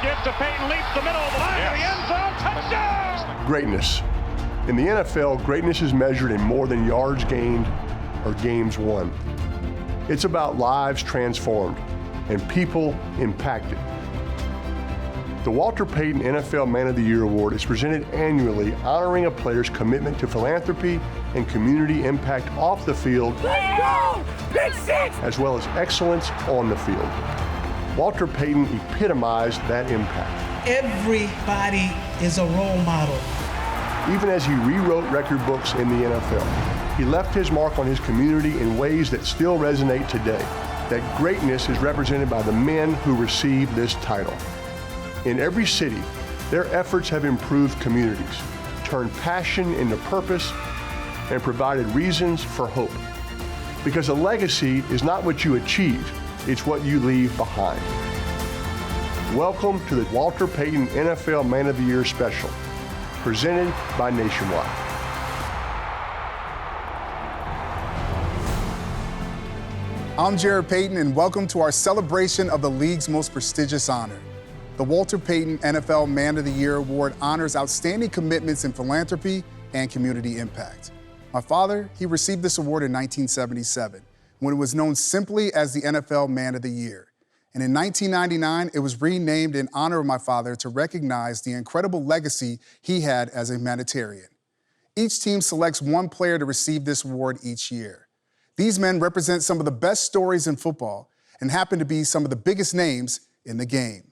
give to Payton, leaps the middle of the line to the end zone, touchdown! Greatness. In the NFL, greatness is measured in more than yards gained or games won. It's about lives transformed and people impacted. The Walter Payton NFL Man of the Year Award is presented annually, honoring a player's commitment to philanthropy and community impact off the field, as well as excellence on the field. Walter Payton epitomized that impact. Everybody is a role model. Even as he rewrote record books in the NFL, he left his mark on his community in ways that still resonate today. That greatness is represented by the men who receive this title. In every city, their efforts have improved communities, turned passion into purpose, and provided reasons for hope. Because a legacy is not what you achieve, it's what you leave behind. Welcome to the Walter Payton NFL Man of the Year Special, presented by Nationwide. I'm Jared Payton, and welcome to our celebration of the league's most prestigious honor. The Walter Payton NFL Man of the Year Award honors outstanding commitments in philanthropy and community impact. My father, he received this award in 1977, when it was known simply as the NFL Man of the Year. And in 1999, it was renamed in honor of my father to recognize the incredible legacy he had as a humanitarian. Each team selects one player to receive this award each year. These men represent some of the best stories in football and happen to be some of the biggest names in the game.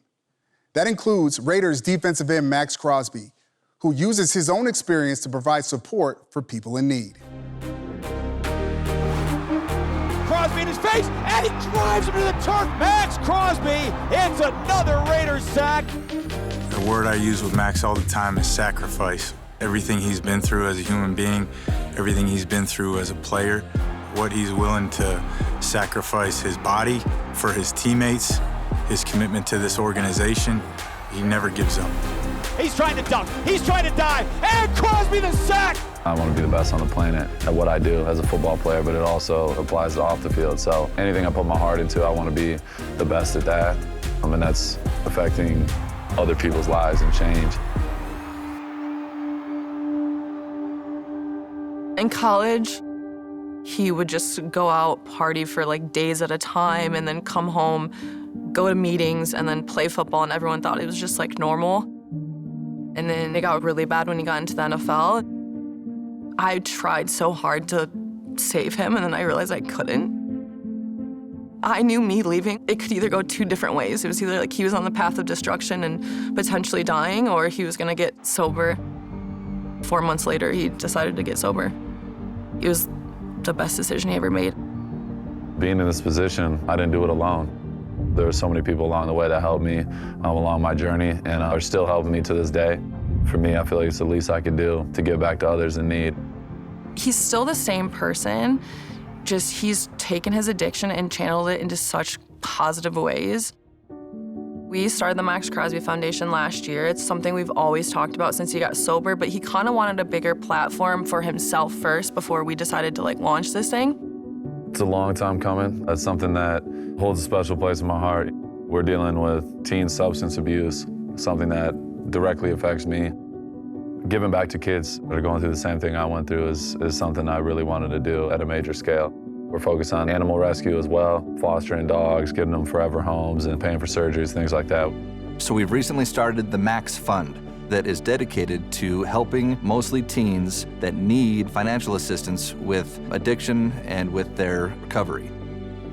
That includes Raiders defensive end Maxx Crosby, who uses his own experience to provide support for people in need. Crosby in his face, and he drives him to the turf. Maxx Crosby, it's another Raiders sack. The word I use with Max all the time is sacrifice. Everything he's been through as a human being, everything he's been through as a player, what he's willing to sacrifice his body for his teammates, his commitment to this organization, he never gives up. He's trying to dunk, he's trying to dive, and Crosby the sack! I want to be the best on the planet at what I do as a football player, but it also applies to off the field. So anything I put my heart into, I want to be the best at that. And that's affecting other people's lives and change. In college, he would just go out, party for like days at a time, and then come home, go to meetings, and then play football, and everyone thought it was just like normal. And then it got really bad when he got into the NFL. I tried so hard to save him, and then I realized I couldn't. I knew me leaving, it could either go two different ways. It was either like he was on the path of destruction and potentially dying, or he was gonna get sober. 4 months later, he decided to get sober. It was the best decision he ever made. Being in this position, I didn't do it alone. There were so many people along the way that helped me along my journey and are still helping me to this day. For me, I feel like it's the least I could do to give back to others in need. He's still the same person, just he's taken his addiction and channeled it into such positive ways. We started the Maxx Crosby Foundation last year. It's something we've always talked about since he got sober, but he kind of wanted a bigger platform for himself first before we decided to launch this thing. It's a long time coming. That's something that holds a special place in my heart. We're dealing with teen substance abuse, something that directly affects me. Giving back to kids that are going through the same thing I went through is something I really wanted to do at a major scale. We're focused on animal rescue as well, fostering dogs, getting them forever homes, and paying for surgeries, things like that. So we've recently started the Maxx Fund that is dedicated to helping mostly teens that need financial assistance with addiction and with their recovery.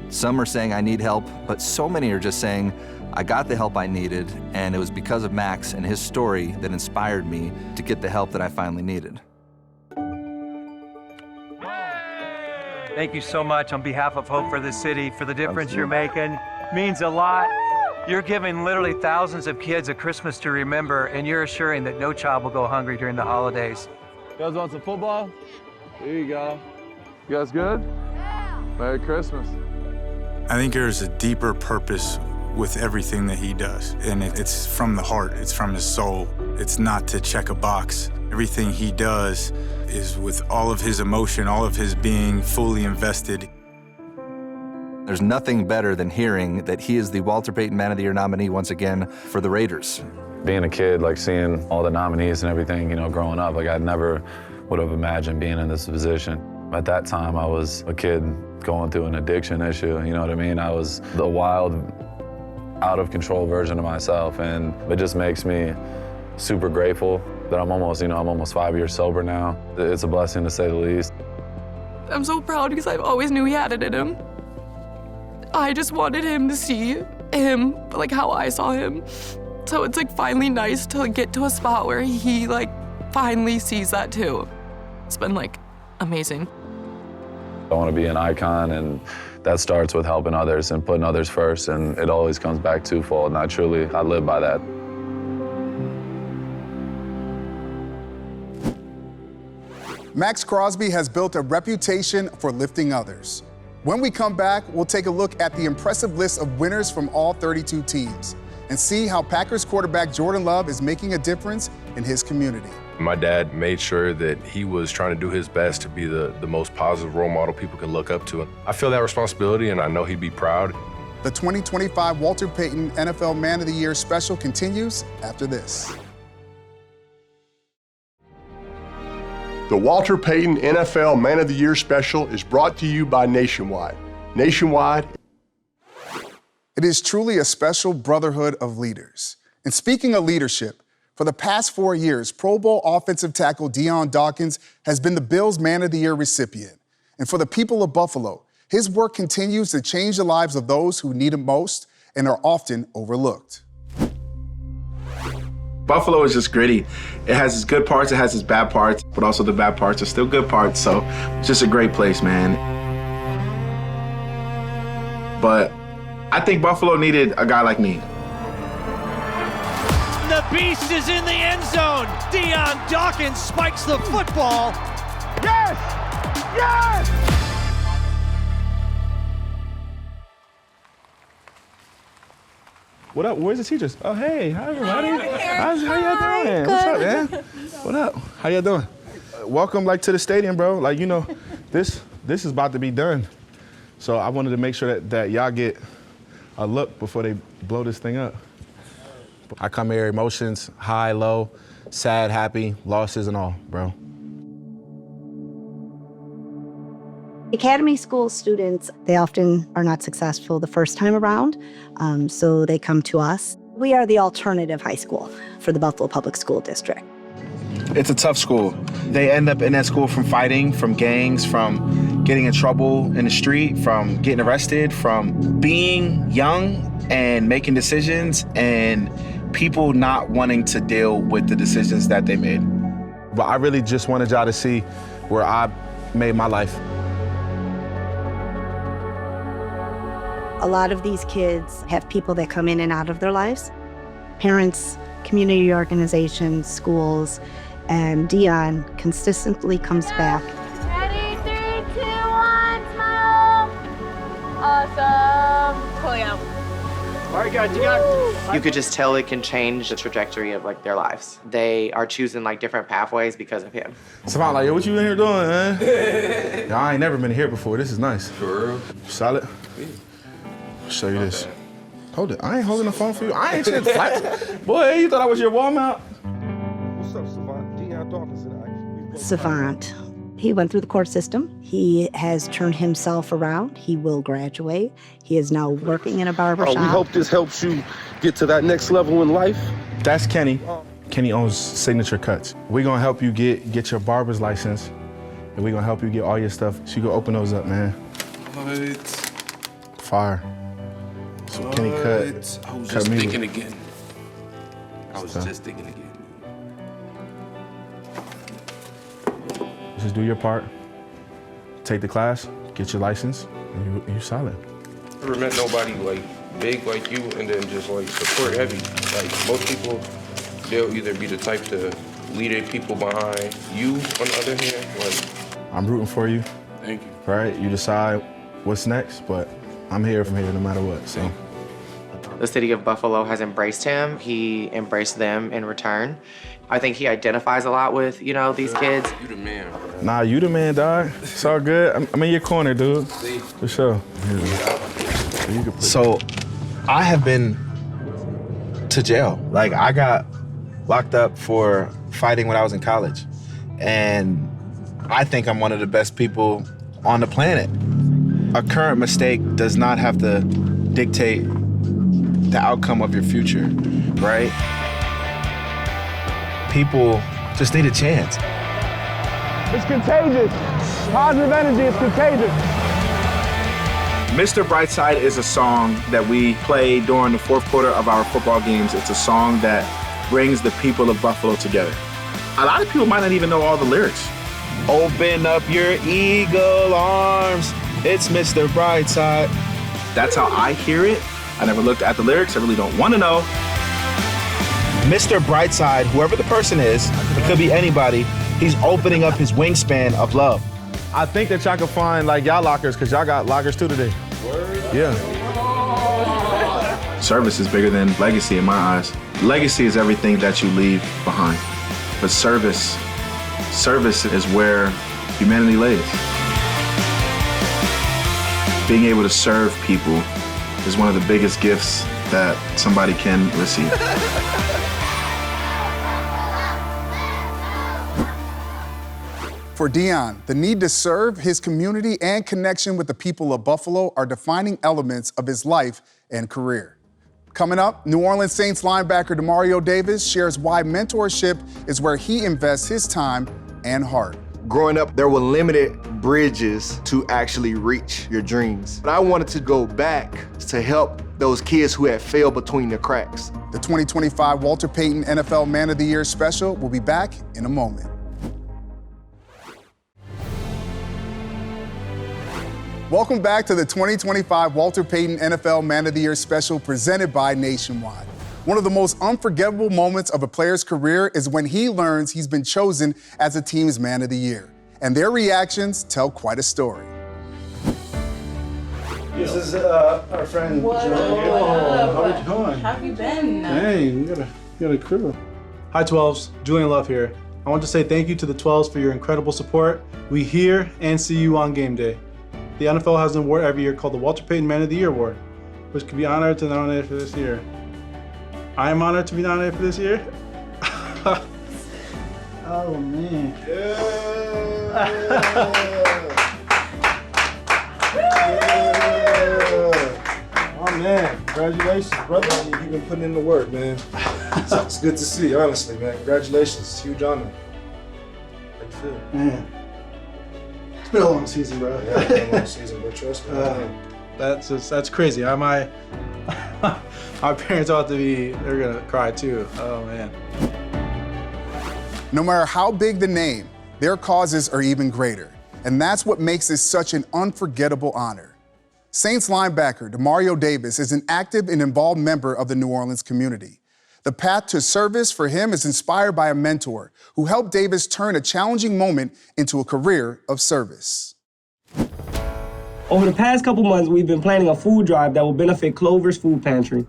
Some are saying, I need help, but so many are just saying, I got the help I needed, and it was because of Maxx and his story that inspired me to get the help that I finally needed. Thank you so much on behalf of Hope for the City for the difference you're making. Means a lot. You're giving literally thousands of kids a Christmas to remember, and you're assuring that no child will go hungry during the holidays. You guys want some football? Here you go. You guys good? Yeah. Merry Christmas. I think there's a deeper purpose with everything that he does, and it's from the heart, it's from his soul. It's not to check a box. Everything he does is with all of his emotion, all of his being fully invested. There's nothing better than hearing that he is the Walter Payton Man of the Year nominee once again for the Raiders. Being a kid, like seeing all the nominees and everything, you know, growing up, like I never would have imagined being in this position. At that time, I was a kid going through an addiction issue, you know what I mean? I was the wild, out of control version of myself, and it just makes me super grateful that I'm almost 5 years sober now. It's a blessing to say the least. I'm so proud because I always knew he had it in him. I just wanted him to see him like how I saw him. So it's like finally nice to get to a spot where he like finally sees that too. It's been like amazing. I want to be an icon, and that starts with helping others and putting others first, and it always comes back twofold, and I live by that. Maxx Crosby has built a reputation for lifting others. When we come back, we'll take a look at the impressive list of winners from all 32 teams and see how Packers quarterback Jordan Love is making a difference in his community. My dad made sure that he was trying to do his best to be the most positive role model people can look up to. I feel that responsibility, and I know he'd be proud. The 2025 Walter Payton NFL Man of the Year special continues after this. The Walter Payton NFL Man of the Year special is brought to you by Nationwide. Nationwide. It is truly a special brotherhood of leaders. And speaking of leadership, for the past 4 years, Pro Bowl offensive tackle Dion Dawkins has been the Bills' Man of the Year recipient. And for the people of Buffalo, his work continues to change the lives of those who need it most and are often overlooked. Buffalo is just gritty. It has its good parts, it has its bad parts, but also the bad parts are still good parts. So it's just a great place, man. But I think Buffalo needed a guy like me. The beast is in the end zone. Dion Dawkins spikes the football. Yes! Yes! What up? Where's the teachers? Oh, hey, hi everybody. How y'all doing? What's up, man? What up? How y'all doing? Welcome, to the stadium, bro. This is about to be done. So I wanted to make sure that y'all get a look before they blow this thing up. I come here, emotions, high, low, sad, happy, losses and all, bro. Academy school students, they often are not successful the first time around, so they come to us. We are the alternative high school for the Buffalo Public School District. It's a tough school. They end up in that school from fighting, from gangs, from getting in trouble in the street, from getting arrested, from being young and making decisions and people not wanting to deal with the decisions that they made. But I really just wanted y'all to see where I made my life. A lot of these kids have people that come in and out of their lives. Parents, community organizations, schools, and Dion consistently comes back. Ready, 3, 2, 1, smile. Awesome. Pull out. All right, guys, you got. You could just tell it can change the trajectory of their lives. They are choosing different pathways because of him. Somebody yo, what you in here doing, man? Yo, I ain't never been here before. This is nice. For real? Solid. Show you this. Hold it. I ain't holding the phone for you. I ain't shit flat. Boy, you thought I was your Walmart? What's up, Savant? Dion Dawkins and I. Savant. He went through the court system. He has turned himself around. He will graduate. He is now working in a barber shop. We hope this helps you get to that next level in life. That's Kenny. Kenny owns Signature Cuts. We're gonna help you get your barber's license, and we're gonna help you get all your stuff. So you can open those up, man. What? Fire. So Kenny cut. I was just thinking again. Just do your part. Take the class, get your license, and you solid. Never met nobody big like you and then just support heavy. Most people, they'll either be the type to lead their people behind. You, on the other hand, I'm rooting for you. Thank you. Right? You decide what's next, but I'm here from here no matter what, so. The city of Buffalo has embraced him. He embraced them in return. I think he identifies a lot with, these kids. You the man, bro. Nah, you the man, dog. It's all good. I'm in your corner, dude. For sure. So I have been to jail. Like, I got locked up for fighting when I was in college. And I think I'm one of the best people on the planet. A current mistake does not have to dictate the outcome of your future, right? People just need a chance. It's contagious. Positive energy is contagious. Mr. Brightside is a song that we play during the fourth quarter of our football games. It's a song that brings the people of Buffalo together. A lot of people might not even know all the lyrics. Open up your eagle arms, it's Mr. Brightside. That's how I hear it. I never looked at the lyrics, I really don't want to know. Mr. Brightside, whoever the person is, it could be anybody, he's opening up his wingspan of love. I think that y'all can find like y'all lockers, because y'all got lockers too today. Yeah. Service is bigger than legacy in my eyes. Legacy is everything that you leave behind. But service is where humanity lives. Being able to serve people is one of the biggest gifts that somebody can receive. For Dion, the need to serve his community and connection with the people of Buffalo are defining elements of his life and career. Coming up, New Orleans Saints linebacker Demario Davis shares why mentorship is where he invests his time and heart. Growing up, there were limited bridges to actually reach your dreams. But I wanted to go back to help those kids who had failed between the cracks. The 2025 Walter Payton NFL Man of the Year special will be back in a moment. Welcome back to the 2025 Walter Payton NFL Man of the Year special presented by Nationwide. One of the most unforgettable moments of a player's career is when he learns he's been chosen as a team's Man of the Year. And their reactions tell quite a story. This is our friend John. How are you doing? How have you been? Hey, you got a crew. Hi 12s, Julian Love here. I want to say thank you to the 12s for your incredible support. We hear and see you on game day. The NFL has an award every year called the Walter Payton Man of the Year Award, which can be honored to nominate for this year. I am honored to be nominated for this year. Oh man. Yeah. Oh man, congratulations, brother. You've been putting in the work, man. It's good to see, honestly, man. Congratulations, it's a huge honor. How you feel? Man. It's been a long season, bro. Yeah, it's been a long season, but trust me. That's crazy. My parents ought to be, they're gonna cry too. Oh man. No matter how big the name, their causes are even greater. And that's what makes this such an unforgettable honor. Saints linebacker Demario Davis is an active and involved member of the New Orleans community. The path to service for him is inspired by a mentor who helped Davis turn a challenging moment into a career of service. Over the past couple months, we've been planning a food drive that will benefit Clover's Food Pantry.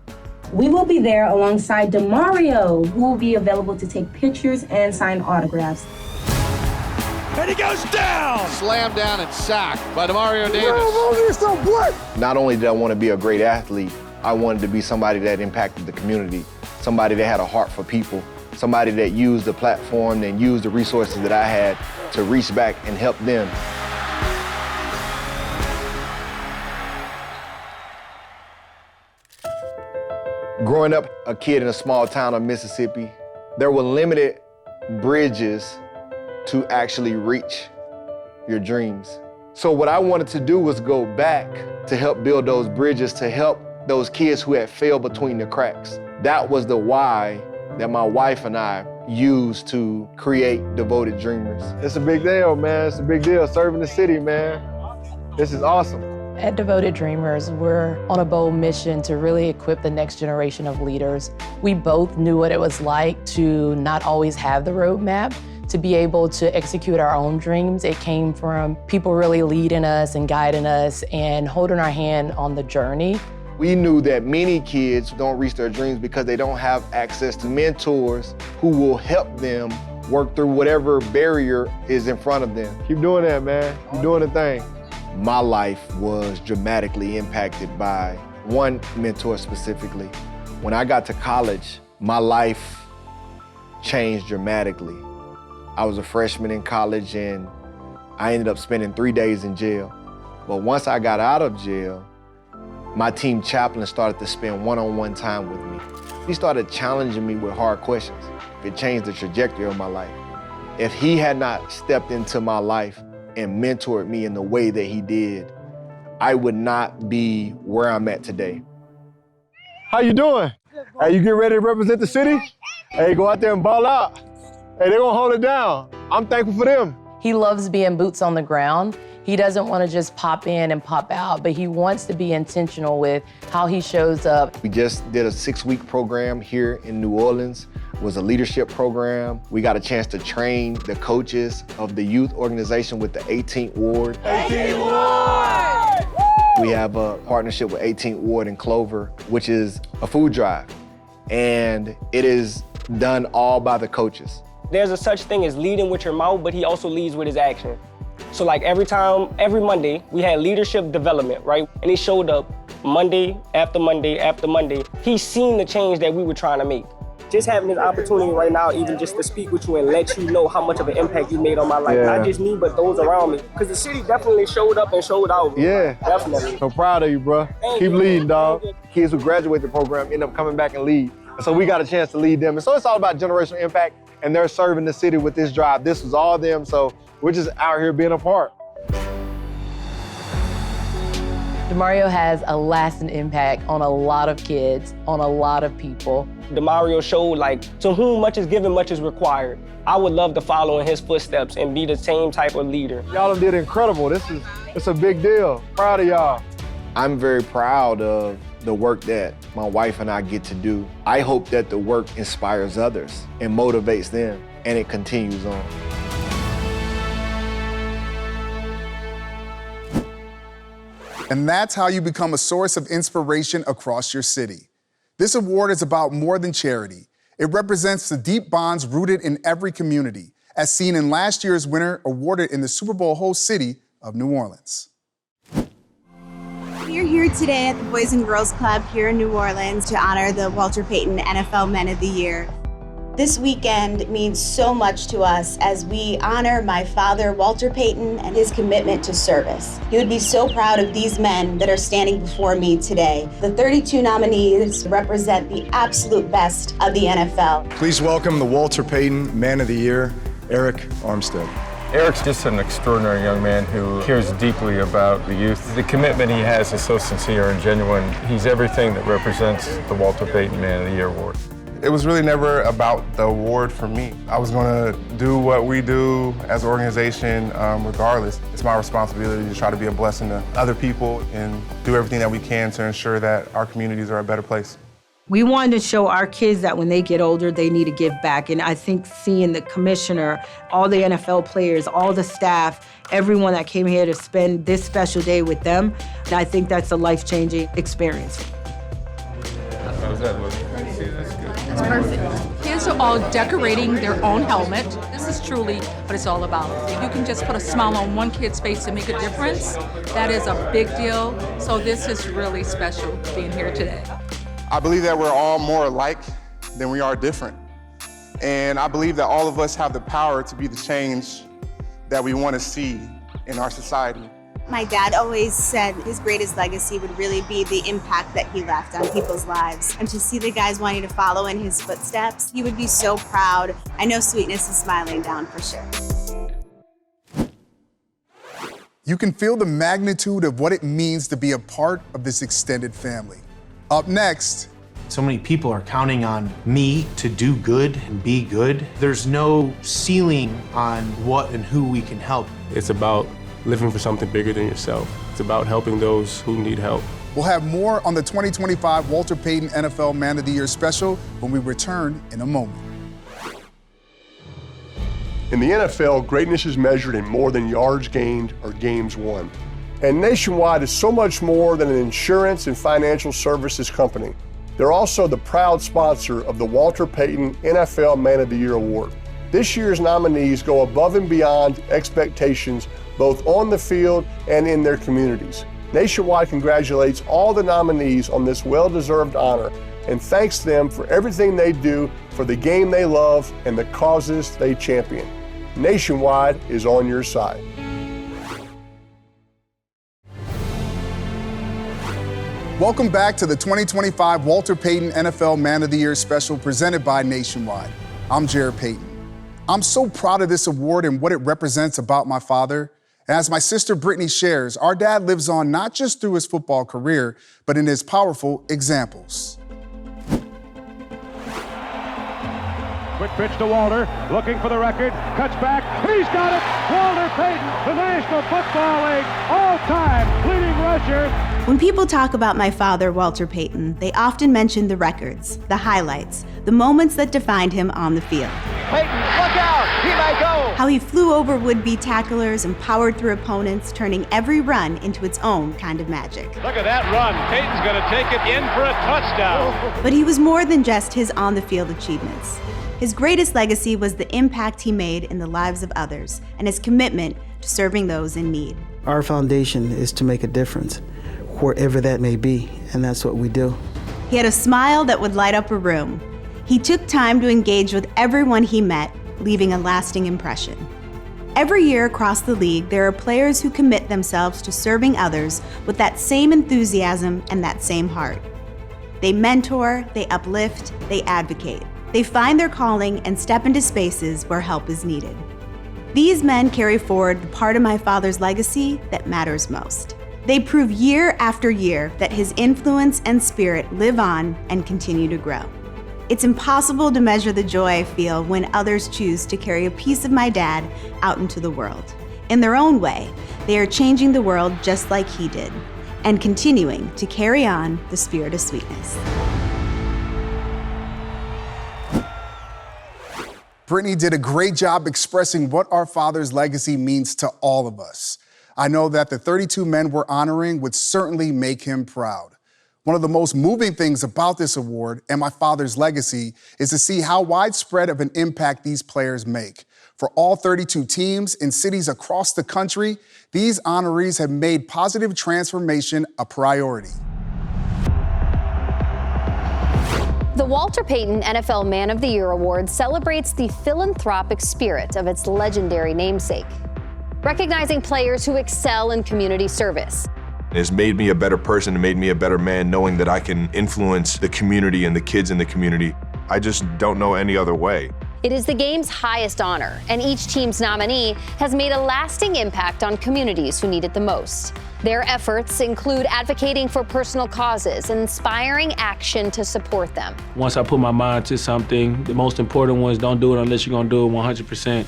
We will be there alongside Demario, who will be available to take pictures and sign autographs. And he goes down! Slammed down and sacked by Demario Davis. Not only did I want to be a great athlete, I wanted to be somebody that impacted the community, somebody that had a heart for people, somebody that used the platform and used the resources that I had to reach back and help them. Growing up a kid in a small town of Mississippi, there were limited bridges to actually reach your dreams. So what I wanted to do was go back to help build those bridges, to help those kids who had failed between the cracks. That was the why that my wife and I used to create Devoted Dreamers. It's a big deal, man. It's a big deal serving the city, man. This is awesome. At Devoted Dreamers, we're on a bold mission to really equip the next generation of leaders. We both knew what it was like to not always have the roadmap, to be able to execute our own dreams. It came from people really leading us and guiding us and holding our hand on the journey. We knew that many kids don't reach their dreams because they don't have access to mentors who will help them work through whatever barrier is in front of them. Keep doing that, man. Keep doing the thing. My life was dramatically impacted by one mentor specifically. When I got to college, my life changed dramatically. I was a freshman in college and I ended up spending 3 days in jail. But once I got out of jail, my team chaplain started to spend one-on-one time with me. He started challenging me with hard questions. It changed the trajectory of my life. If he had not stepped into my life and mentored me in the way that he did, I would not be where I'm at today. How you doing? Hey, you get ready to represent the city? Hey, go out there and ball out. Hey, they're gonna hold it down. I'm thankful for them. He loves being boots on the ground. He doesn't want to just pop in and pop out, but he wants to be intentional with how he shows up. We just did a 6-week program here in New Orleans. It was a leadership program. We got a chance to train the coaches of the youth organization with the 18th Ward. 18th Ward! We have a partnership with 18th Ward and Clover, which is a food drive. And it is done all by the coaches. There's a such thing as leading with your mouth, but he also leads with his action. So like every Monday, we had leadership development, right? And he showed up Monday after Monday after Monday. He's seen the change that we were trying to make. Just having this opportunity right now, even just to speak with you and let you know how much of an impact you made on my life. Yeah. Not just me, but those around me. Because the city definitely showed up and showed out. Yeah. Definitely. So proud of you, bro. Keep leading, dog. Kids who graduate the program end up coming back and lead. So we got a chance to lead them. And so it's all about generational impact, and they're serving the city with this drive. This was all them, so we're just out here being a part. Demario has a lasting impact on a lot of kids, on a lot of people. Demario showed, like, to whom much is given, much is required. I would love to follow in his footsteps and be the same type of leader. Y'all did incredible. It's a big deal. Proud of y'all. I'm very proud of the work that my wife and I get to do. I hope that the work inspires others and motivates them, and it continues on. And that's how you become a source of inspiration across your city. This award is about more than charity. It represents the deep bonds rooted in every community, as seen in last year's winner awarded in the Super Bowl host city of New Orleans. We're here today at the Boys and Girls Club here in New Orleans to honor the Walter Payton NFL Man of the Year. This weekend means so much to us as we honor my father, Walter Payton, and his commitment to service. He would be so proud of these men that are standing before me today. The 32 nominees represent the absolute best of the NFL. Please welcome the Walter Payton Man of the Year, Eric Armstead. Eric's just an extraordinary young man who cares deeply about the youth. The commitment he has is so sincere and genuine. He's everything that represents the Walter Payton Man of the Year award. It was really never about the award for me. I was gonna do what we do as an organization regardless. It's my responsibility to try to be a blessing to other people and do everything that we can to ensure that our communities are a better place. We wanted to show our kids that when they get older, they need to give back. And I think seeing the commissioner, all the NFL players, all the staff, everyone that came here to spend this special day with them, and I think that's a life-changing experience. How's that look? It's perfect. Kids are all decorating their own helmet. This is truly what it's all about. If you can just put a smile on one kid's face and make a difference, that is a big deal. So this is really special being here today. I believe that we're all more alike than we are different. And I believe that all of us have the power to be the change that we want to see in our society. My dad always said his greatest legacy would really be the impact that he left on people's lives. And to see the guys wanting to follow in his footsteps, he would be so proud. I know Sweetness is smiling down for sure. You can feel the magnitude of what it means to be a part of this extended family. Up next. So many people are counting on me to do good and be good. There's no ceiling on what and who we can help. It's about living for something bigger than yourself. It's about helping those who need help. We'll have more on the 2025 Walter Payton NFL Man of the Year special when we return in a moment. In the NFL, greatness is measured in more than yards gained or games won. And Nationwide is so much more than an insurance and financial services company. They're also the proud sponsor of the Walter Payton NFL Man of the Year Award. This year's nominees go above and beyond expectations, both on the field and in their communities. Nationwide congratulates all the nominees on this well-deserved honor and thanks them for everything they do for the game they love and the causes they champion. Nationwide is on your side. Welcome back to the 2025 Walter Payton NFL Man of the Year special presented by Nationwide. I'm Jared Payton. I'm so proud of this award and what it represents about my father. And as my sister Brittany shares, our dad lives on not just through his football career, but in his powerful examples. Quick pitch to Walter, looking for the record, cuts back, he's got it! Walter Payton, the National Football League all-time leading rusher. When people talk about my father, Walter Payton, they often mention the records, the highlights, the moments that defined him on the field. Payton, look out, he may go! How he flew over would-be tacklers and powered through opponents, turning every run into its own kind of magic. Look at that run, Payton's gonna take it in for a touchdown. But he was more than just his on-the-field achievements. His greatest legacy was the impact he made in the lives of others and his commitment to serving those in need. Our foundation is to make a difference, wherever that may be, and that's what we do. He had a smile that would light up a room. He took time to engage with everyone he met, leaving a lasting impression. Every year across the league, there are players who commit themselves to serving others with that same enthusiasm and that same heart. They mentor, they uplift, they advocate. They find their calling and step into spaces where help is needed. These men carry forward the part of my father's legacy that matters most. They prove year after year that his influence and spirit live on and continue to grow. It's impossible to measure the joy I feel when others choose to carry a piece of my dad out into the world. In their own way, they are changing the world just like he did, and continuing to carry on the spirit of sweetness. Brittany did a great job expressing what our father's legacy means to all of us. I know that the 32 men we're honoring would certainly make him proud. One of the most moving things about this award and my father's legacy is to see how widespread of an impact these players make. For all 32 teams in cities across the country, these honorees have made positive transformation a priority. The Walter Payton NFL Man of the Year Award celebrates the philanthropic spirit of its legendary namesake, recognizing players who excel in community service. It's made me a better person, it made me a better man, knowing that I can influence the community and the kids in the community. I just don't know any other way. It is the game's highest honor, and each team's nominee has made a lasting impact on communities who need it the most. Their efforts include advocating for personal causes and inspiring action to support them. Once I put my mind to something, the most important one is don't do it unless you're gonna do it 100%.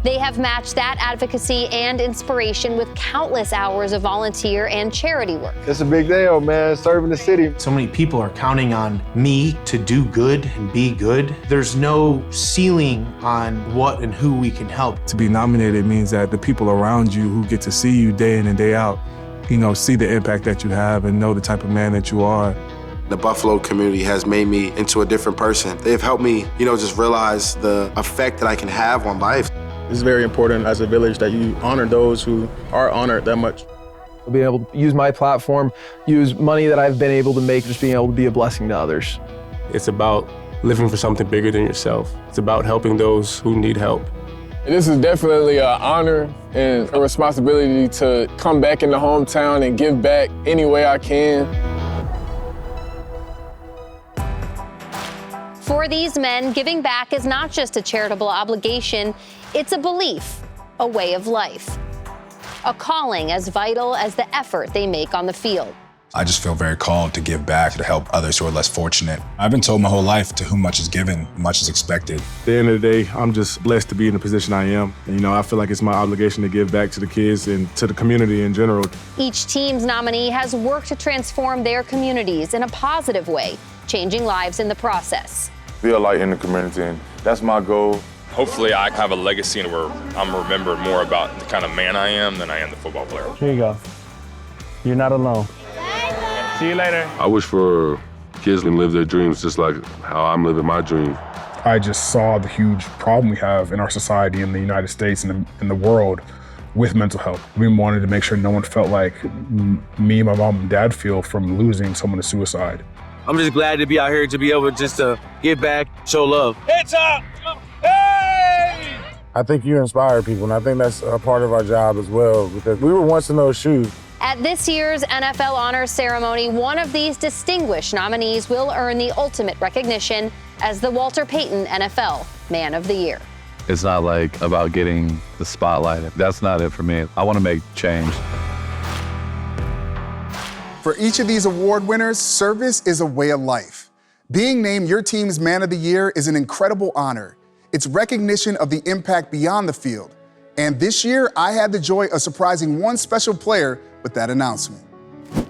They have matched that advocacy and inspiration with countless hours of volunteer and charity work. It's a big deal, man, serving the city. So many people are counting on me to do good and be good. There's no ceiling on what and who we can help. To be nominated means that the people around you who get to see you day in and day out, see the impact that you have and know the type of man that you are. The Buffalo community has made me into a different person. They've helped me, just realize the effect that I can have on life. It's very important as a village that you honor those who are honored that much. Being able to use my platform, use money that I've been able to make, just being able to be a blessing to others. It's about living for something bigger than yourself. It's about helping those who need help. This is definitely an honor and a responsibility to come back in the hometown and give back any way I can. For these men, giving back is not just a charitable obligation, it's a belief, a way of life, a calling as vital as the effort they make on the field. I just feel very called to give back, to help others who are less fortunate. I've been told my whole life, to whom much is given, much is expected. At the end of the day, I'm just blessed to be in the position I am. And, I feel like it's my obligation to give back to the kids and to the community in general. Each team's nominee has worked to transform their communities in a positive way, changing lives in the process. Be a light in the community, and that's my goal. Hopefully I have a legacy where I'm remembered more about the kind of man I am than I am the football player. Here you go. You're not alone. See you later. I wish for kids to live their dreams just like how I'm living my dream. I just saw the huge problem we have in our society in the United States and in the world with mental health. We wanted to make sure no one felt like me, my mom, and dad feel from losing someone to suicide. I'm just glad to be out here to be able just to give back, show love. It's up! Hey! I think you inspire people, and I think that's a part of our job as well, because we were once in those shoes. At this year's NFL Honors Ceremony, one of these distinguished nominees will earn the ultimate recognition as the Walter Payton NFL Man of the Year. It's not like about getting the spotlight. That's not it for me. I want to make change. For each of these award winners, service is a way of life. Being named your team's Man of the Year is an incredible honor. It's recognition of the impact beyond the field. And this year, I had the joy of surprising one special player with that announcement.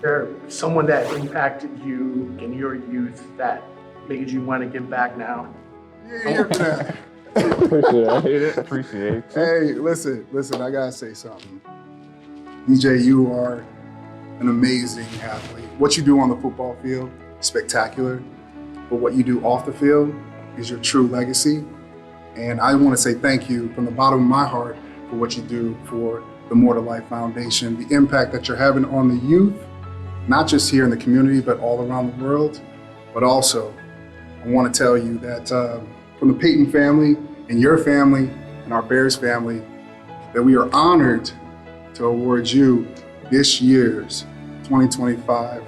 There someone that impacted you in your youth that made you want to give back now? Appreciate it. Hey, listen, I gotta say something. DJ, you are an amazing athlete. What you do on the football field, spectacular. But what you do off the field is your true legacy. And I want to say thank you from the bottom of my heart for what you do for the More to Life Foundation, the impact that you're having on the youth, not just here in the community, but all around the world. But also, I want to tell you that from the Payton family and your family and our Bears family, that we are honored to award you this year's 2025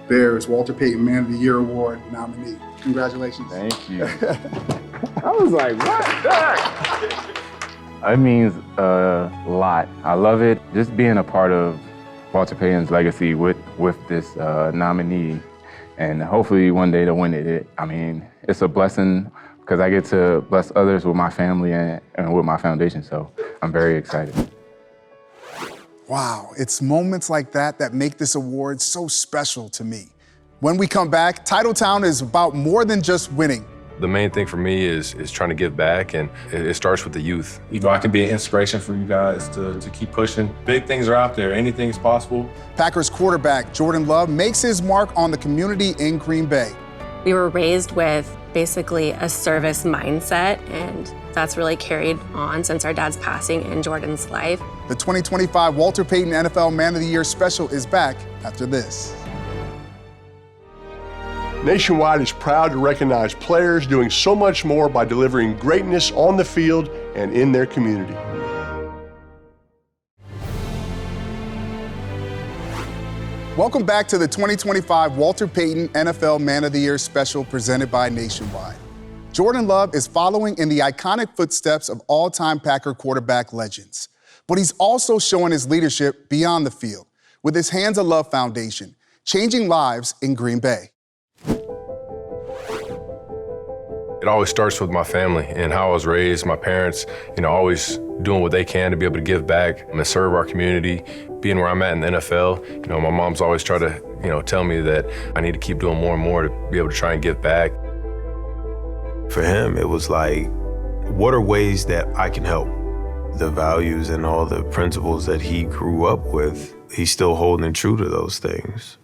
Bears Walter Payton Man of the Year Award nominee. Congratulations. Thank you. I was like, what? It means a lot. I love it. Just being a part of Walter Payton's legacy with this nominee, and hopefully one day to win it. I mean, it's a blessing because I get to bless others with my family and with my foundation, so I'm very excited. Wow, it's moments like that that make this award so special to me. When we come back, Titletown is about more than just winning. The main thing for me is trying to give back, and it starts with the youth. You know, I can be an inspiration for you guys to keep pushing. Big things are out there. Anything's possible. Packers quarterback Jordan Love makes his mark on the community in Green Bay. We were raised with basically a service mindset, and that's really carried on since our dad's passing in Jordan's life. The 2025 Walter Payton NFL Man of the Year special is back after this. Nationwide is proud to recognize players doing so much more by delivering greatness on the field and in their community. Welcome back to the 2025 Walter Payton NFL Man of the Year special presented by Nationwide. Jordan Love is following in the iconic footsteps of all-time Packer quarterback legends. But he's also showing his leadership beyond the field with his Hands of Love Foundation, changing lives in Green Bay. It always starts with my family and how I was raised. My parents, always doing what they can to be able to give back and serve our community. Being where I'm at in the NFL, my mom's always tried to, tell me that I need to keep doing more and more to be able to try and give back. For him, it was like, what are ways that I can help? The values and all the principles that he grew up with, he's still holding true to those things.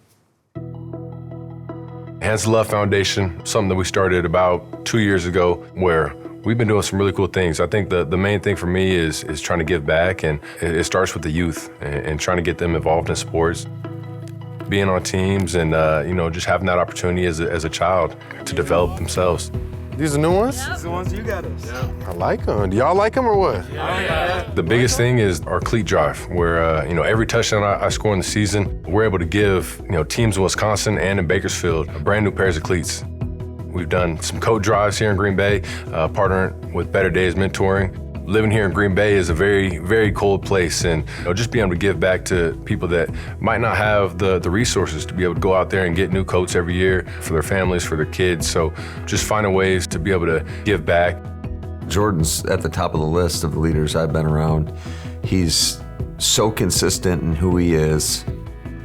Hands of Love Foundation, something that we started about 2 years ago, where we've been doing some really cool things. I think the main thing for me is trying to give back, and it starts with the youth and trying to get them involved in sports, being on teams, and just having that opportunity as a child to develop themselves. These are new ones? These are the ones you got us. Yeah. I like them. Do y'all like them or what? Yeah. The biggest thing is our cleat drive, where every touchdown I score in the season, we're able to give teams in Wisconsin and in Bakersfield brand new pairs of cleats. We've done some coat drives here in Green Bay, partnering with Better Days Mentoring. Living here in Green Bay is a very, very cold place, and just being able to give back to people that might not have the resources to be able to go out there and get new coats every year for their families, for their kids. So just finding ways to be able to give back. Jordan's at the top of the list of the leaders I've been around. He's so consistent in who he is.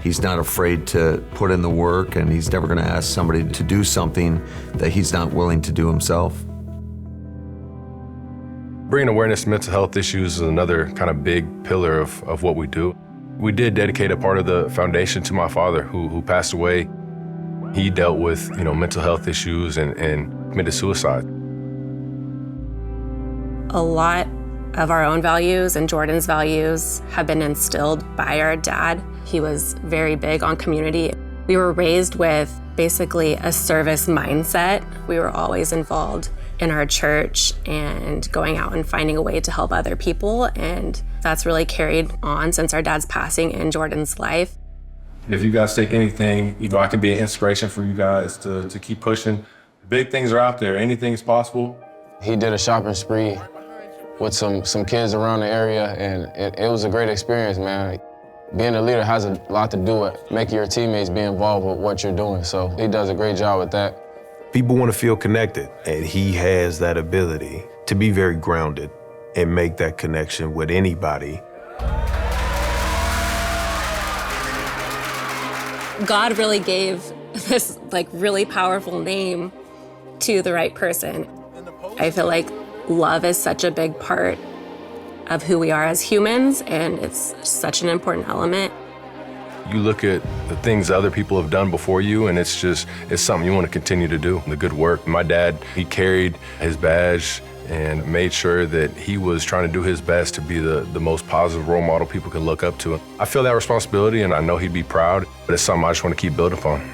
He's not afraid to put in the work, and he's never going to ask somebody to do something that he's not willing to do himself. Bringing awareness to mental health issues is another kind of big pillar of what we do. We did dedicate a part of the foundation to my father, who passed away. He dealt with mental health issues and committed suicide. A lot of our own values and Jordan's values have been instilled by our dad. He was very big on community. We were raised with basically a service mindset. We were always involved in our church and going out and finding a way to help other people, and that's really carried on since our dad's passing in Jordan's life. If you guys take anything, I can be an inspiration for you guys to keep pushing. Big things are out there. Anything's possible. He did a shopping spree with some kids around the area, and it was a great experience, man. Being a leader has a lot to do with making your teammates be involved with what you're doing, so he does a great job with that. People want to feel connected, and he has that ability to be very grounded and make that connection with anybody. God really gave this really powerful name to the right person. I feel like love is such a big part of who we are as humans, and it's such an important element. You look at the things other people have done before you, and it's something you want to continue to do, the good work. My dad, he carried his badge and made sure that he was trying to do his best to be the most positive role model people can look up to. I feel that responsibility, and I know he'd be proud, but it's something I just want to keep building upon.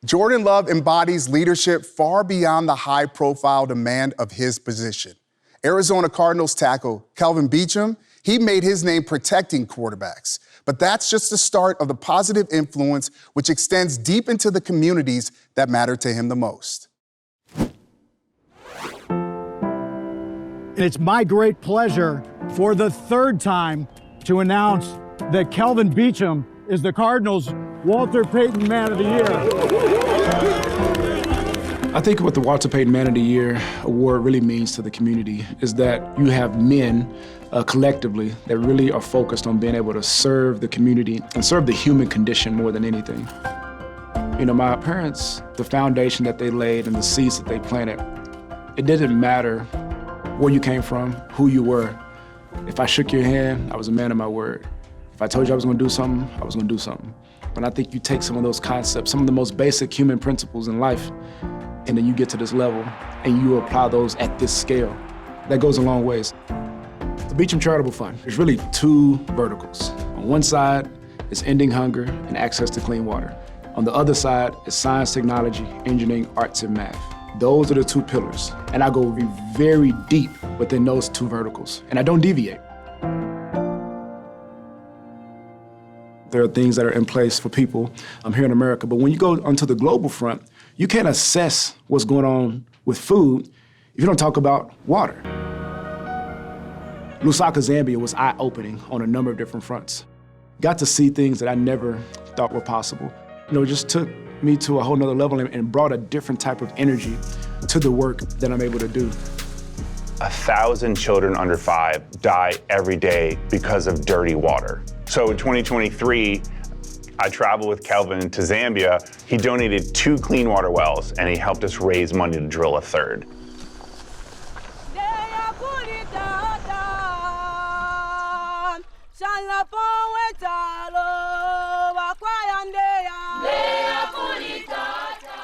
Jordan Love embodies leadership far beyond the high-profile demand of his position. Arizona Cardinals tackle Kelvin Beachum, he made his name protecting quarterbacks. But that's just the start of the positive influence which extends deep into the communities that matter to him the most. It's my great pleasure for the third time to announce that Kelvin Beachum is the Cardinals' Walter Payton Man of the Year. I think what the Walter Payton Man of the Year award really means to the community is that you have men collectively that really are focused on being able to serve the community and serve the human condition more than anything. My parents, the foundation that they laid and the seeds that they planted, it didn't matter where you came from, who you were. If I shook your hand, I was a man of my word. If I told you I was gonna do something, I was gonna do something. And I think you take some of those concepts, some of the most basic human principles in life, and then you get to this level and you apply those at this scale. That goes a long ways. The Beachum Charitable Fund, there's really two verticals. On one side is ending hunger and access to clean water. On the other side is science, technology, engineering, arts, and math. Those are the two pillars. And I go very deep within those two verticals, and I don't deviate. There are things that are in place for people here in America, but when you go onto the global front, you can't assess what's going on with food if you don't talk about water. Lusaka, Zambia was eye-opening on a number of different fronts. Got to see things that I never thought were possible. It just took me to a whole nother level and brought a different type of energy to the work that I'm able to do. 1,000 children under 5 die every day because of dirty water. So in 2023, I traveled with Kelvin to Zambia. He donated 2 clean water wells, and he helped us raise money to drill a 3rd.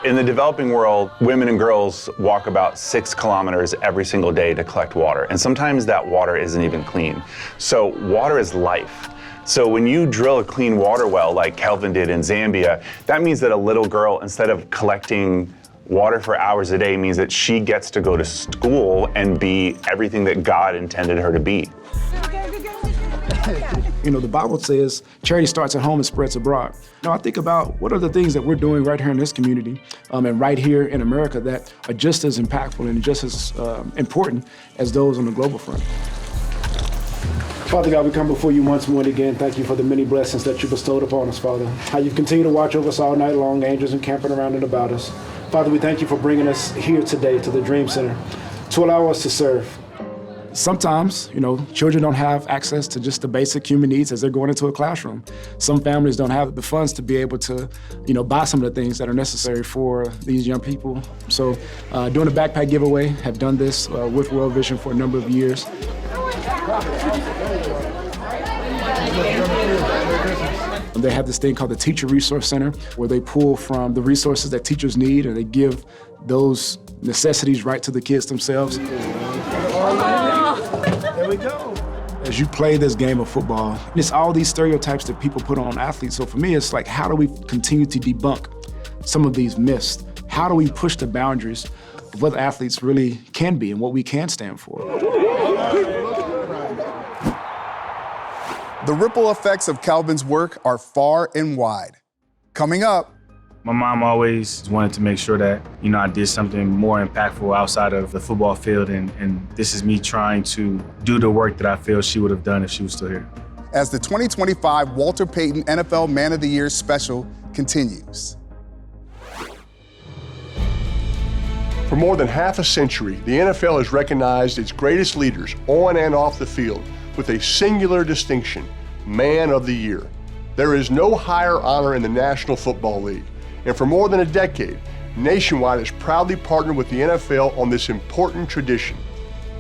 In the developing world, women and girls walk about 6 kilometers every single day to collect water, and sometimes that water isn't even clean. So water is life. So when you drill a clean water well like Kelvin did in Zambia, that means that a little girl, instead of collecting water for hours a day, means that she gets to go to school and be everything that God intended her to be. The Bible says charity starts at home and spreads abroad. Now I think about what are the things that we're doing right here in this community and right here in America that are just as impactful and just as important as those on the global front. Father God, we come before you once more and again. Thank you for the many blessings that you bestowed upon us, Father. How you've continued to watch over us all night long, angels encamping around and about us. Father, we thank you for bringing us here today to the Dream Center to allow us to serve. Sometimes, children don't have access to just the basic human needs as they're going into a classroom. Some families don't have the funds to be able to, buy some of the things that are necessary for these young people. So doing a backpack giveaway, have done this with World Vision for a number of years. They have this thing called the Teacher Resource Center, where they pull from the resources that teachers need, and they give those necessities right to the kids themselves. There we go. As you play this game of football, it's all these stereotypes that people put on athletes. So for me, it's like, how do we continue to debunk some of these myths? How do we push the boundaries of what athletes really can be and what we can stand for? The ripple effects of Kelvin's work are far and wide. Coming up, my mom always wanted to make sure that, I did something more impactful outside of the football field, and this is me trying to do the work that I feel she would have done if she was still here. As the 2025 Walter Payton NFL Man of the Year special continues. For more than half a century, the NFL has recognized its greatest leaders on and off the field with a singular distinction, Man of the Year. There is no higher honor in the National Football League. And for more than a decade, Nationwide has proudly partnered with the NFL on this important tradition.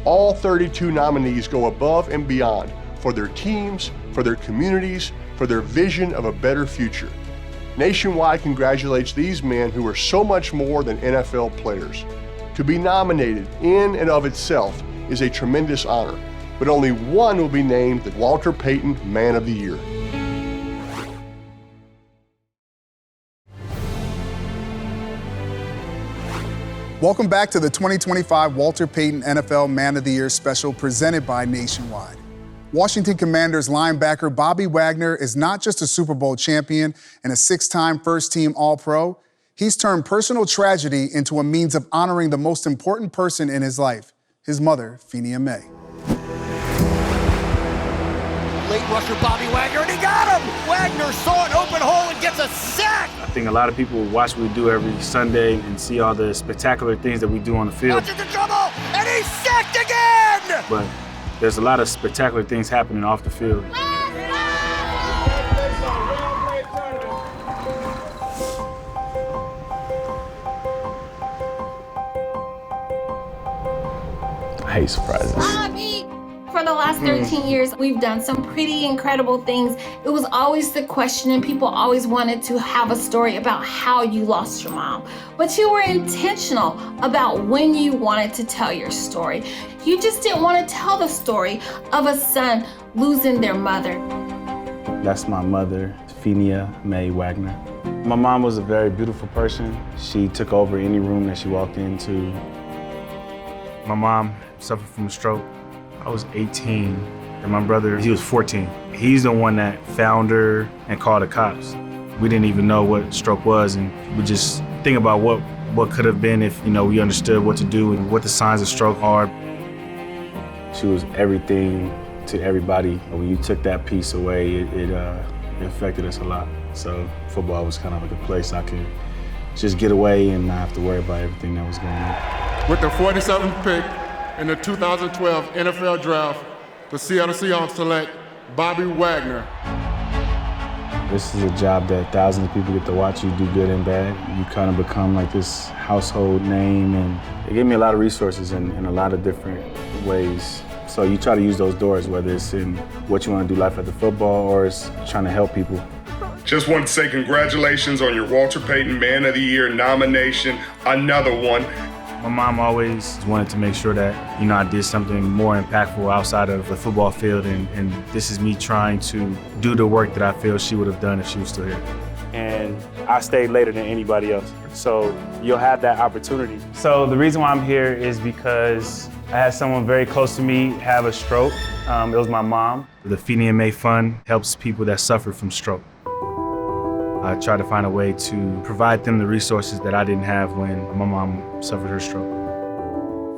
All 32 nominees go above and beyond for their teams, for their communities, for their vision of a better future. Nationwide congratulates these men who are so much more than NFL players. To be nominated in and of itself is a tremendous honor, but only one will be named the Walter Payton Man of the Year. Welcome back to the 2025 Walter Payton NFL Man of the Year special presented by Nationwide. Washington Commanders linebacker Bobby Wagner is not just a Super Bowl champion and a 6-time first-team All-Pro. He's turned personal tragedy into a means of honoring the most important person in his life, his mother, Phinia May. Late rusher Bobby Wagner, and he got him! Wagner saw an open hole and gets a sack! I think a lot of people watch what we do every Sunday and see all the spectacular things that we do on the field. Watch into trouble, and he's sacked again! But there's a lot of spectacular things happening off the field. I hate surprises. For the last 13 years, we've done some pretty incredible things. It was always the question, and people always wanted to have a story about how you lost your mom. But you were intentional about when you wanted to tell your story. You just didn't want to tell the story of a son losing their mother. That's my mother, Phinia May Wagner. My mom was a very beautiful person. She took over any room that she walked into. My mom suffered from a stroke. I was 18, and my brother, he was 14. He's the one that found her and called the cops. We didn't even know what stroke was, and we just think about what could have been if, we understood what to do and what the signs of stroke are. She was everything to everybody. When you took that piece away, it affected us a lot. So football was kind of like a place I could just get away and not have to worry about everything that was going on. With the 47th pick, in the 2012 NFL Draft, the Seattle Seahawks select Bobby Wagner. This is a job that thousands of people get to watch you do good and bad. You kind of become like this household name, and it gave me a lot of resources in a lot of different ways. So you try to use those doors, whether it's in what you want to do life after football or it's trying to help people. Just want to say congratulations on your Walter Payton Man of the Year nomination, another one. My mom always wanted to make sure that, I did something more impactful outside of the football field, and this is me trying to do the work that I feel she would have done if she was still here. And I stayed later than anybody else, so you'll have that opportunity. So the reason why I'm here is because I had someone very close to me have a stroke. It was my mom. The Phinia May Fund helps people that suffer from stroke. I try to find a way to provide them the resources that I didn't have when my mom suffered her stroke.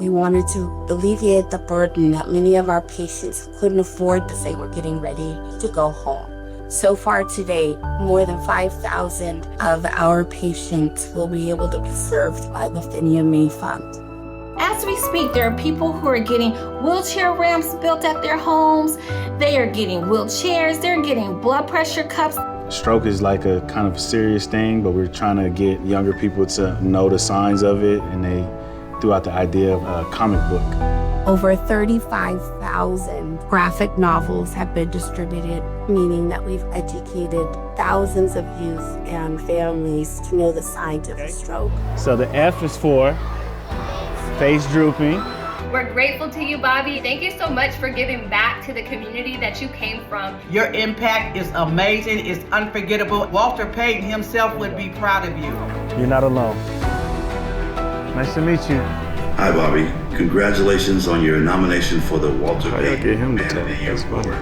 We wanted to alleviate the burden that many of our patients couldn't afford because they were getting ready to go home. So far today, more than 5,000 of our patients will be able to be served by the Phinia May Fund. As we speak, there are people who are getting wheelchair ramps built at their homes. They are getting wheelchairs. They're getting blood pressure cuffs. Stroke is like a kind of serious thing, but we're trying to get younger people to know the signs of it, and they threw out the idea of a comic book. Over 35,000 graphic novels have been distributed, meaning that we've educated thousands of youth and families to know the signs of a stroke. So the F is for face drooping. We're grateful to you, Bobby. Thank you so much for giving back to the community that you came from. Your impact is amazing. It's unforgettable. Walter Payton himself would be proud of you. You're not alone. Nice to meet you. Hi, Bobby. Congratulations on your nomination for the Walter Payton Man of the Year Award.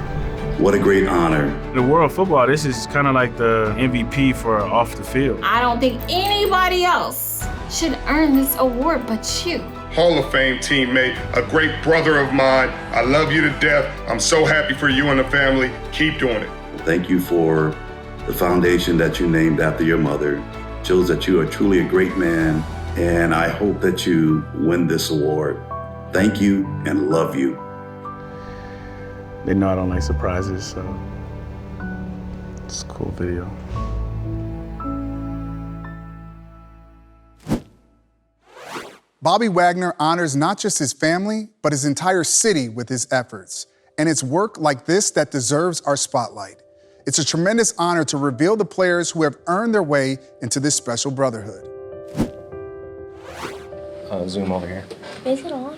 What a great honor. The world of football, this is kind of like the MVP for off the field. I don't think anybody else should earn this award but you. Hall of Fame teammate, a great brother of mine. I love you to death. I'm so happy for you and the family. Keep doing it. Thank you for the foundation that you named after your mother. It shows that you are truly a great man, and I hope that you win this award. Thank you and love you. They know I don't like surprises, so it's a cool video. Bobby Wagner honors not just his family, but his entire city with his efforts. And it's work like this that deserves our spotlight. It's a tremendous honor to reveal the players who have earned their way into this special brotherhood. Zoom over here. Is it on?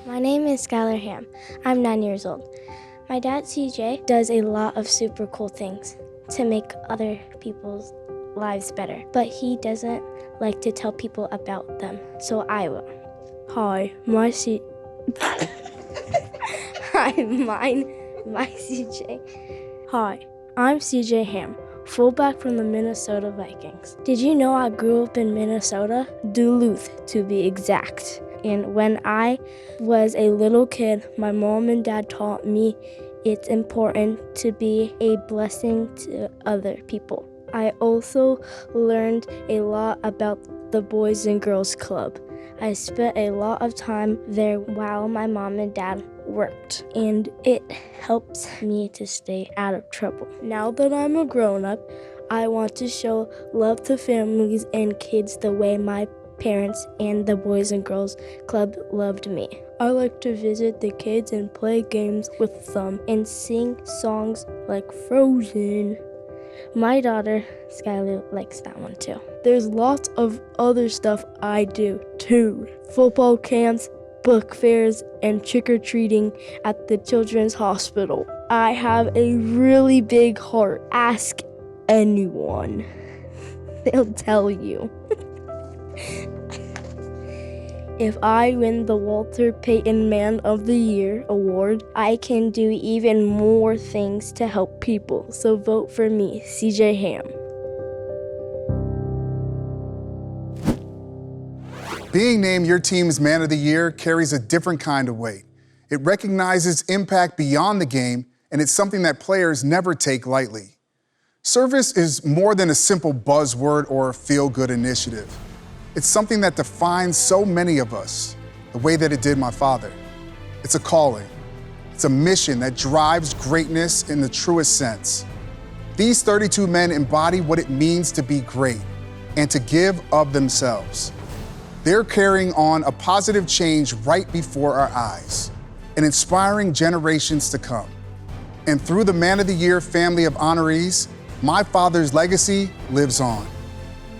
My name is Skylar Ham. I'm 9 years old. My dad, CJ, does a lot of super cool things to make other people's lives better, but he doesn't like to tell people about them, so I will. Hi, my CJ. Hi, I'm CJ Ham, fullback from the Minnesota Vikings. Did you know I grew up in Minnesota? Duluth, to be exact. And when I was a little kid, my mom and dad taught me it's important to be a blessing to other people. I also learned a lot about the Boys and Girls Club. I spent a lot of time there while my mom and dad worked, and it helps me to stay out of trouble. Now that I'm a grown-up, I want to show love to families and kids the way my parents and the Boys and Girls Club loved me. I like to visit the kids and play games with them and sing songs like Frozen. My daughter, Skylar, likes that one too. There's lots of other stuff I do too. Football camps, book fairs, and trick-or-treating at the Children's Hospital. I have a really big heart. Ask anyone. They'll tell you. If I win the Walter Payton Man of the Year award, I can do even more things to help people. So vote for me, CJ Ham. Being named your team's Man of the Year carries a different kind of weight. It recognizes impact beyond the game, and it's something that players never take lightly. Service is more than a simple buzzword or a feel-good initiative. It's something that defines so many of us, the way that it did my father. It's a calling. It's a mission that drives greatness in the truest sense. These 32 men embody what it means to be great and to give of themselves. They're carrying on a positive change right before our eyes and inspiring generations to come. And through the Man of the Year family of honorees, my father's legacy lives on.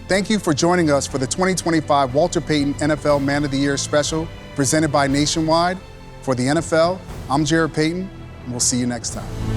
Thank you for joining us for the 2025 Walter Payton NFL Man of the Year special presented by Nationwide. For the NFL, I'm Jared Payton, and we'll see you next time.